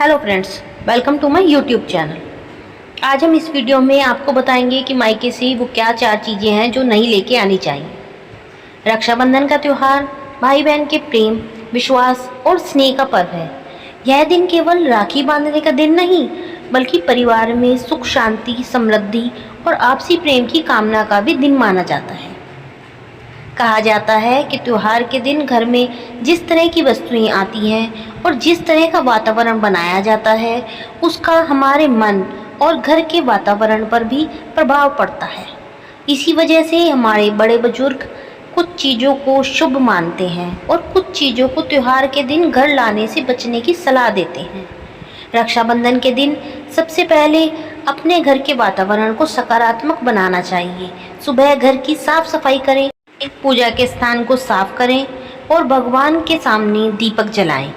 Hello friends, welcome to my YouTube channel. आज हम इस वीडियो में आपको बताएंगे कि मायके से वो क्या 4 चीज़ें हैं जो नहीं लेके आनी चाहिए। रक्षाबंधन का त्यौहार भाई बहन के प्रेम, विश्वास और स्नेह का पर्व है। यह दिन केवल राखी बांधने का दिन नहीं, बल्कि परिवार में सुख, शांति, समृद्धि और आपसी प्रेम की कामना का भी दिन माना जाता है। कहा जाता है कि त्योहार के दिन घर में जिस तरह की वस्तुएं आती हैं और जिस तरह का वातावरण बनाया जाता है, उसका हमारे मन और घर के वातावरण पर भी प्रभाव पड़ता है। इसी वजह से हमारे बड़े बुजुर्ग कुछ चीज़ों को शुभ मानते हैं और कुछ चीज़ों को त्योहार के दिन घर लाने से बचने की सलाह देते हैं। रक्षाबंधन के दिन सबसे पहले अपने घर के वातावरण को सकारात्मक बनाना चाहिए। सुबह घर की साफ सफाई करें, पूजा के स्थान को साफ करें और भगवान के सामने दीपक जलाएं।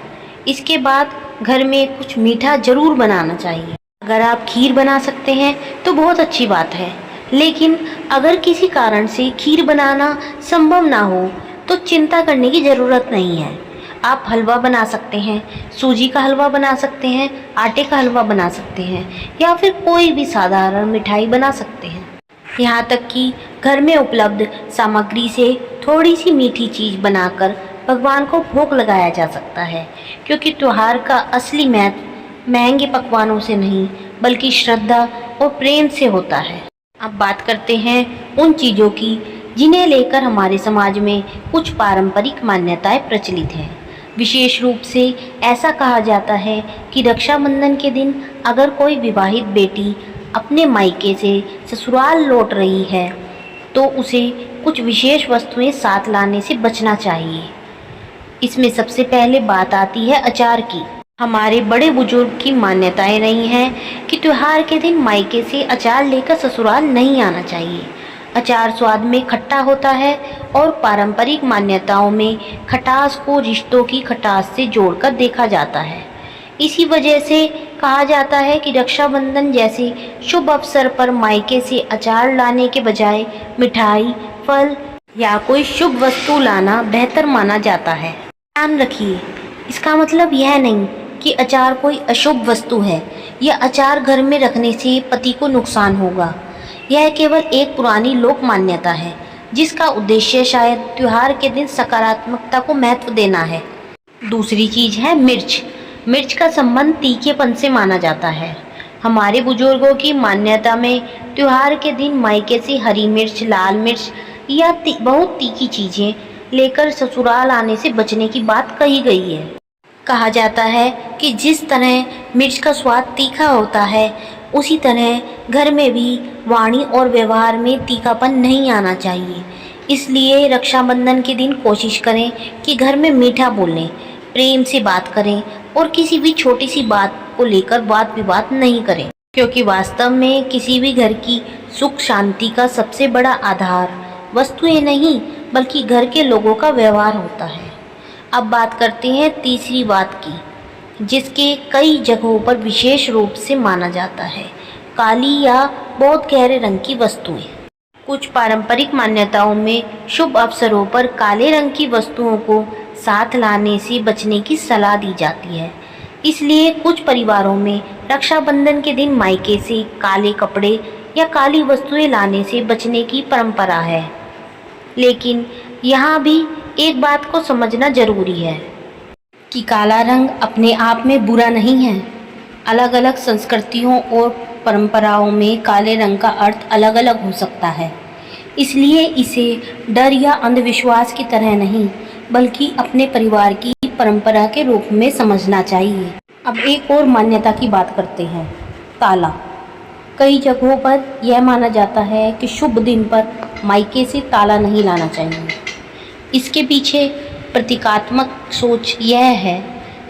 इसके बाद घर में कुछ मीठा जरूर बनाना चाहिए। अगर आप खीर बना सकते हैं तो बहुत अच्छी बात है, लेकिन अगर किसी कारण से खीर बनाना संभव ना हो तो चिंता करने की ज़रूरत नहीं है। आप हलवा बना सकते हैं, सूजी का हलवा बना सकते हैं, आटे का हलवा बना सकते हैं या फिर कोई भी साधारण मिठाई बना सकते हैं। यहाँ तक कि घर में उपलब्ध सामग्री से थोड़ी सी मीठी चीज़ बनाकर भगवान को भोग लगाया जा सकता है, क्योंकि त्योहार का असली महत्व महंगे पकवानों से नहीं बल्कि श्रद्धा और प्रेम से होता है। अब बात करते हैं उन चीज़ों की जिन्हें लेकर हमारे समाज में कुछ पारंपरिक मान्यताएं प्रचलित हैं। विशेष रूप से ऐसा कहा जाता है कि रक्षाबंधन के दिन अगर कोई विवाहित बेटी अपने मायके से ससुराल लौट रही है तो उसे कुछ विशेष वस्तुएं साथ लाने से बचना चाहिए। इसमें सबसे पहले बात आती है अचार की। हमारे बड़े बुजुर्ग की मान्यताएं रही हैं कि त्योहार के दिन मायके से अचार लेकर ससुराल नहीं आना चाहिए। अचार स्वाद में खट्टा होता है और पारंपरिक मान्यताओं में खटास को रिश्तों की खटास से जोड़कर देखा जाता है। इसी वजह से कहा जाता है कि रक्षाबंधन जैसे शुभ अवसर पर मायके से अचार लाने के बजाय मिठाई, फल या कोई शुभ वस्तु लाना बेहतर माना जाता है। ध्यान रखिए, इसका मतलब यह नहीं कि अचार कोई अशुभ वस्तु है या अचार घर में रखने से पति को नुकसान होगा। यह केवल एक पुरानी लोक मान्यता है जिसका उद्देश्य शायद त्योहार के दिन सकारात्मकता को महत्व देना है। दूसरी चीज़ है मिर्च। मिर्च का संबंध तीखेपन से माना जाता है। हमारे बुजुर्गों की मान्यता में त्योहार के दिन मायके से हरी मिर्च, लाल मिर्च या बहुत तीखी चीज़ें लेकर ससुराल आने से बचने की बात कही गई है। कहा जाता है कि जिस तरह मिर्च का स्वाद तीखा होता है, उसी तरह घर में भी वाणी और व्यवहार में तीखापन नहीं आना चाहिए। इसलिए रक्षाबंधन के दिन कोशिश करें कि घर में मीठा बोलें, प्रेम से बात करें और किसी भी छोटी सी बात को लेकर वाद विवाद नहीं करें, क्योंकि वास्तव में किसी भी घर की सुख शांति का सबसे बड़ा आधार वस्तुएं नहीं बल्कि घर के लोगों का व्यवहार होता है। अब बात करते हैं तीसरी बात की, जिसके कई जगहों पर विशेष रूप से माना जाता है, काली या बहुत गहरे रंग की वस्तुएं। कुछ पारंपरिक मान्यताओं में शुभ अवसरों पर काले रंग की वस्तुओं को साथ लाने से बचने की सलाह दी जाती है। इसलिए कुछ परिवारों में रक्षाबंधन के दिन मायके से काले कपड़े या काली वस्तुएं लाने से बचने की परंपरा है। लेकिन यहाँ भी एक बात को समझना जरूरी है कि काला रंग अपने आप में बुरा नहीं है। अलग अलग संस्कृतियों और परंपराओं में काले रंग का अर्थ अलग अलग हो सकता है। इसलिए इसे डर या अंधविश्वास की तरह नहीं बल्कि अपने परिवार की परंपरा के रूप में समझना चाहिए। अब एक और मान्यता की बात करते हैं, ताला। कई जगहों पर यह माना जाता है कि शुभ दिन पर मायके से ताला नहीं लाना चाहिए। इसके पीछे प्रतीकात्मक सोच यह है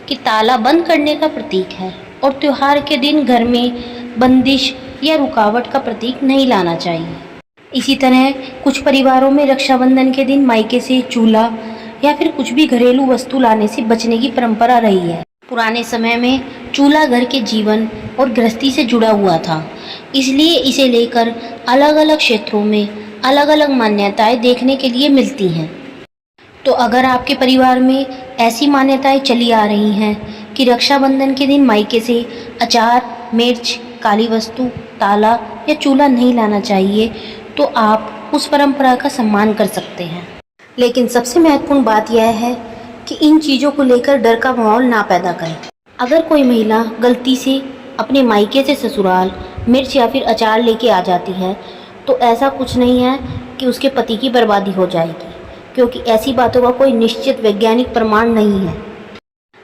कि ताला बंद करने का प्रतीक है और त्योहार के दिन घर में बंदिश या रुकावट का प्रतीक नहीं लाना चाहिए। इसी तरह कुछ परिवारों में रक्षाबंधन के दिन मायके से चूल्हा या फिर कुछ भी घरेलू वस्तु लाने से बचने की परंपरा रही है। पुराने समय में चूल्हा घर के जीवन और गृहस्थी से जुड़ा हुआ था, इसलिए इसे लेकर अलग अलग क्षेत्रों में अलग अलग मान्यताएं देखने के लिए मिलती हैं। तो अगर आपके परिवार में ऐसी मान्यताएं चली आ रही हैं कि रक्षाबंधन के दिन मायके से अचार, मिर्च, काली वस्तु, ताला या चूल्हा नहीं लाना चाहिए, तो आप उस परंपरा का सम्मान कर सकते हैं। लेकिन सबसे महत्वपूर्ण बात यह है कि इन चीज़ों को लेकर डर का माहौल ना पैदा करें। अगर कोई महिला गलती से अपने मायके से ससुराल मिर्च या फिर अचार लेके आ जाती है, तो ऐसा कुछ नहीं है कि उसके पति की बर्बादी हो जाएगी, क्योंकि ऐसी बातों का कोई निश्चित वैज्ञानिक प्रमाण नहीं है।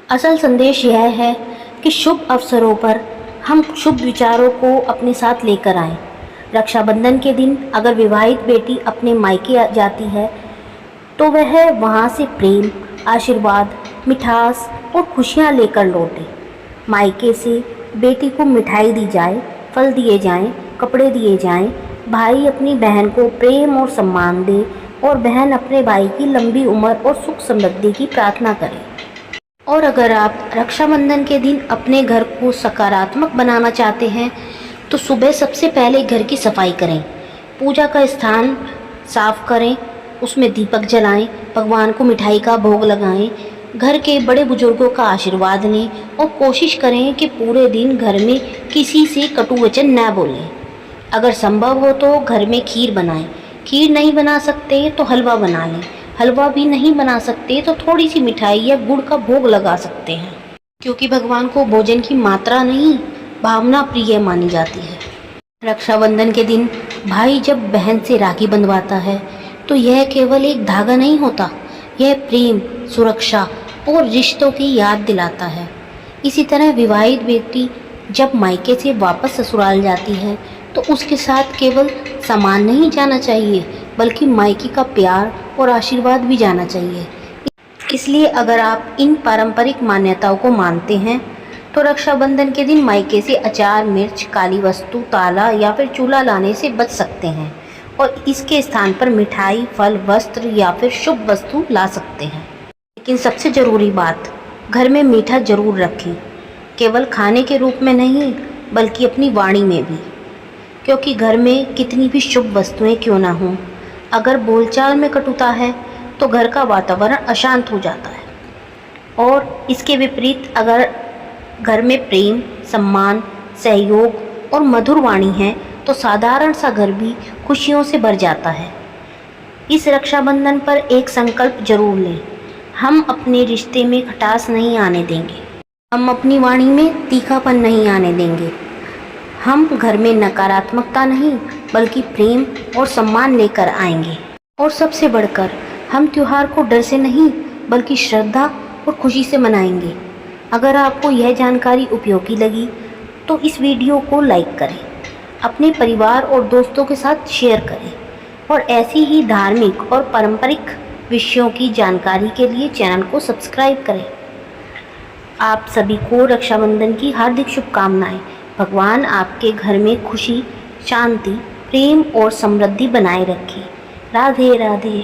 असल संदेश यह है कि शुभ अवसरों पर हम शुभ विचारों को अपने साथ लेकर आएं। रक्षाबंधन के दिन अगर विवाहित बेटी अपने मायके जाती है, तो वह वहाँ से प्रेम, आशीर्वाद, मिठास और खुशियाँ लेकर लौटे। मायके से बेटी को मिठाई दी जाए, फल दिए जाएं, कपड़े दिए जाएं, भाई अपनी बहन को प्रेम और सम्मान दे और बहन अपने भाई की लंबी उम्र और सुख समृद्धि की प्रार्थना करे। और अगर आप रक्षाबंधन के दिन अपने घर को सकारात्मक बनाना चाहते हैं, तो सुबह सबसे पहले घर की सफाई करें, पूजा का स्थान साफ करें, उसमें दीपक जलाएं, भगवान को मिठाई का भोग लगाएं, घर के बड़े बुजुर्गों का आशीर्वाद लें और कोशिश करें कि पूरे दिन घर में किसी से कटु वचन न बोलें। अगर संभव हो तो घर में खीर बनाएं। खीर नहीं बना सकते तो हलवा बना लें। हलवा भी नहीं बना सकते तो थोड़ी सी मिठाई या गुड़ का भोग लगा सकते हैं, क्योंकि भगवान को भोजन की मात्रा नहीं, भावना प्रिय मानी जाती है। रक्षाबंधन के दिन भाई जब बहन से राखी बंधवाता है, तो यह केवल एक धागा नहीं होता, यह प्रेम, सुरक्षा और रिश्तों की याद दिलाता है। इसी तरह विवाहित बेटी जब मायके से वापस ससुराल जाती है, तो उसके साथ केवल सामान नहीं जाना चाहिए, बल्कि मायके का प्यार और आशीर्वाद भी जाना चाहिए। इसलिए अगर आप इन पारंपरिक मान्यताओं को मानते हैं, तो रक्षाबंधन के दिन मायके से अचार, मिर्च, काली वस्तु, ताला या फिर चूल्हा लाने से बच सकते हैं और इसके स्थान पर मिठाई, फल, वस्त्र या फिर शुभ वस्तु ला सकते हैं। लेकिन सबसे ज़रूरी बात, घर में मीठा जरूर रखें, केवल खाने के रूप में नहीं, बल्कि अपनी वाणी में भी, क्योंकि घर में कितनी भी शुभ वस्तुएं क्यों ना हों, अगर बोलचाल में कटुता है तो घर का वातावरण अशांत हो जाता है। और इसके विपरीत अगर घर में प्रेम, सम्मान, सहयोग और मधुर वाणी है, तो साधारण सा घर भी खुशियों से भर जाता है। इस रक्षाबंधन पर एक संकल्प जरूर लें, हम अपने रिश्ते में खटास नहीं आने देंगे, हम अपनी वाणी में तीखापन नहीं आने देंगे, हम घर में नकारात्मकता नहीं बल्कि प्रेम और सम्मान लेकर आएंगे। और सबसे बढ़कर हम त्योहार को डर से नहीं बल्कि श्रद्धा और खुशी से मनाएंगे। अगर आपको यह जानकारी उपयोगी लगी तो इस वीडियो को लाइक करें, अपने परिवार और दोस्तों के साथ शेयर करें और ऐसी ही धार्मिक और पारंपरिक विषयों की जानकारी के लिए चैनल को सब्सक्राइब करें। आप सभी को रक्षाबंधन की हार्दिक शुभकामनाएं। भगवान आपके घर में खुशी, शांति, प्रेम और समृद्धि बनाए रखे। राधे राधे।